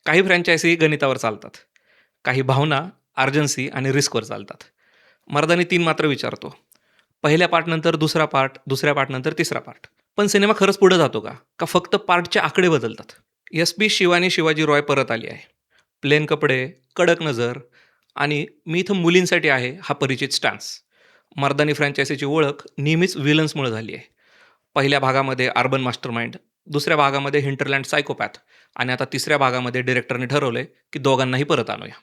काही फ्रँचायझी गणितावर चालतात. काही भावना, अर्जन्सी आणि रिस्कवर चालतात. मर्दानी 3 मात्र विचारतो. पहिल्या पार्टनंतर दुसरा पार्ट, दुसऱ्या पार्टनंतर तिसरा पार्ट. पण सिनेमा खरंच पुढे जातो का? का फक्त पार्टचे आकडे बदलतात? एस-पी शिवानी शिवाजी रॉय परत आली आहे. प्लेन कपडे, कडक नजर आणि मी इथं मुलींसाठी आहे हा परिचित स्टान्स. मर्दानी फ्रँचायझीची ओळख नेहमीच विलन्समुळे झाली आहे. पहिल्या भागामध्ये अर्बन मास्टरमाइंड, दुसऱ्या भागामध्ये हिंटरलँड सायकोपॅथ आणि आता तिसऱ्या भागामध्ये डिरेक्टरने ठरवलंय की दोघांनाही परत आणूया.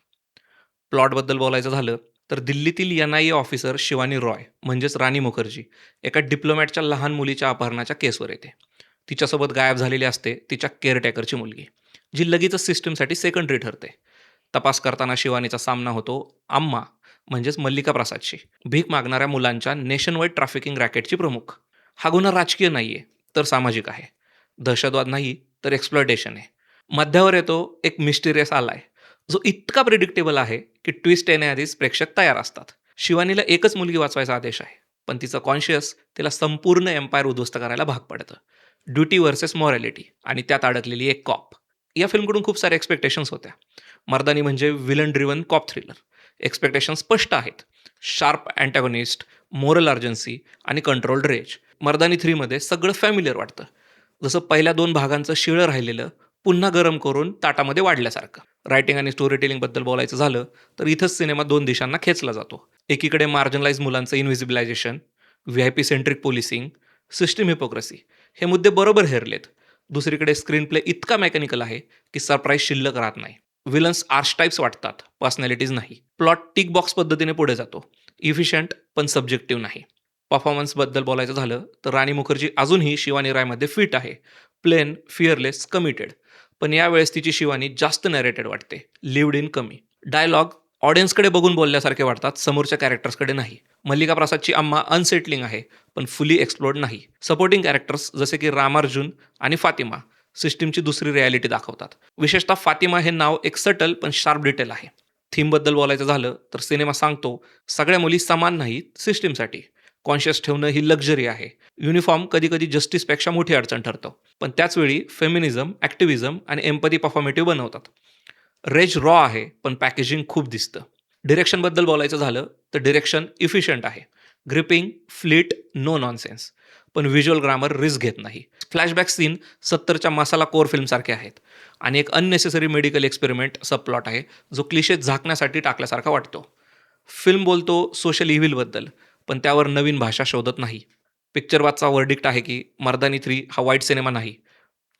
प्लॉटबद्दल बोलायचं झालं तर दिल्लीतील NIA ऑफिसर शिवानी रॉय म्हणजेच राणी मुखर्जी एका डिप्लोमॅटच्या लहान मुलीच्या अपहरणाच्या केसवर येते. तिच्यासोबत गायब झालेली असते तिच्या केअरटेकरची मुलगी, जी लगेचच सिस्टमसाठी सेकंडरी ठरते. तपास करताना शिवानीचा सामना होतो आम्मा म्हणजेच मल्लिका प्रसादशी, भीक मागणाऱ्या मुलांच्या नेशनवाईड ट्रॅफिकिंग रॅकेटची प्रमुख. हा गुन्हा राजकीय नाहीये तर सामाजिक आहे. दहशतवाद नाही तर एक्सप्लॉयटेशन आहे. मध्यावर येतो एक मिस्टिरियस आलाय जो इतका प्रिडिक्टेबल आहे की ट्विस्ट येण्याआधीच प्रेक्षक तयार असतात. शिवानीला एकच मुलगी वाचवायचा आदेश आहे, पण तिचं कॉन्शियस तिला संपूर्ण एम्पायर उद्ध्वस्त करायला भाग पडतं. ड्युटी व्हर्सेस मॉरॅलिटी आणि त्यात अडकलेली एक कॉप. या फिल्मकडून खूप साऱ्या एक्सपेक्टेशन्स होत्या. मर्दानी म्हणजे villain driven cop thriller. Expectation स्पष्ट आहेत. शार्प अँटॅगोनिस्ट, मोरल अर्जन्सी आणि कंट्रोल्ड रेज. मर्दानी 3 मध्ये सगळं फॅमिलियर वाटतं. जसं पहिल्या 2 भागांचं शिळं राहिलेलं पुन्हा गरम करून ताटामध्ये वाढल्यासारखं. रायटिंग आणि स्टोरी टेलिंगबद्दल बोलायचं झालं तर इथंच सिनेमा 2 दिशांना खेचला जातो. एकीकडे मार्जिनलाइज मुलांचं इन्व्हिजिबिलायझेशन, VIP centric policing, system hypocrisy हे मुद्दे बरोबर हेरलेत. दुसरीकडे स्क्रीन प्ले इतका मेकॅनिकल आहे की सरप्राईज शिल्लक राहत नाही. विलन्स आर्चटाइप्स वाटतात, पर्सनॅलिटीज नाही. प्लॉट टिक बॉक्स पद्धतीने पुढे जातो. इफिशियंट पण सब्जेक्टिव्ह नाही. परफॉर्मन्सबद्दल बोलायचं झालं तर राणी मुखर्जी अजूनही शिवानी रायमध्ये फिट आहे. Plain, fearless, committed. पण यावेळेस तिची शिवानी जास्त नॅरेटेड वाटते, लिव्ड इन कमी. डायलॉग ऑडियन्सकडे बघून बोलल्यासारखे वाटतात, समोरच्या कॅरेक्टर्सकडे नाही. मल्लिका प्रसादची अम्मा अनसेटलिंग आहे पण फुली एक्सप्लोर्ड नाही. सपोर्टिंग कॅरेक्टर्स जसे की रामार्जुन आणि फातिमा सिस्टीमची दुसरी रिॲलिटी दाखवतात. विशेषतः फातिमा हे नाव एक सटल पण शार्प डिटेल आहे. थीमबद्दल बोलायचं झालं तर सिनेमा सांगतो सगळ्या मुली समान नाहीत सिस्टीमसाठी. कॉन्शियस ठेवणं ही लक्झरी आहे. युनिफॉर्म कधी कधी जस्टिसपेक्षा मोठी अडचण ठरतो. पण त्याचवेळी फेमिनिझम, ॲक्टिव्हिझम आणि एम्पथी परफॉर्मेटिव्ह बनवतात. रेज रॉ आहे पण पॅकेजिंग खूप दिसतं. डिरेक्शनबद्दल बोलायचं झालं तर डिरेक्शन इफिशियंट आहे. Gripping, fleet, no nonsense. पण व्हिज्युअल ग्रामर रिस्क घेत नाही. फ्लॅशबॅक सीन 70च्या मसाला कोर फिल्मसारखे आहेत. आणि एक अननेसेसरी मेडिकल एक्सपेरिमेंट सबप्लॉट आहे जो क्लिशेत झाकण्यासाठी टाकल्यासारखा वाटतो. फिल्म बोलतो सोशल इव्हिलबद्दल पण त्यावर नवीन भाषा शोधत नाही. पिक्चरवादचा वर्डिक्ट आहे की मर्दानी 3 हा वाईट सिनेमा नाही,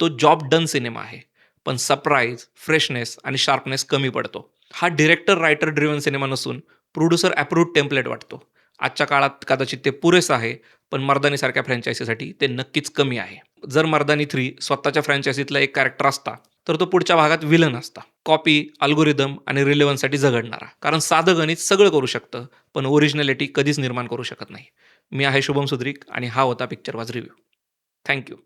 तो जॉब डन सिनेमा आहे. पण सरप्राईज, फ्रेशनेस आणि शार्पनेस कमी पडतो. हा डिरेक्टर रायटर ड्रिव्हन सिनेमा नसून प्रोड्युसर अप्रूव्ड टेम्पलेट वाटतो. आजच्या काळात कदाचित ते पुरेसं आहे पण मर्दानीसारख्या फ्रँचायझीसाठी ते नक्कीच कमी आहे. जर मर्दानी 3 स्वतःच्या फ्रँचायझीतला एक कॅरेक्टर असता तर तो पुढच्या भागात विलन असता. कॉपी, अल्गोरिदम आणि रिलेव्हन्ससाठी झगडणारा. कारण साधं गणित सगळं करू शकतं पण ओरिजिनॅलिटी कधीच निर्माण करू शकत नाही. मी आहे शुभम सुद्रिक आणि हा होता पिक्चरवाज रिव्ह्यू. थँक्यू.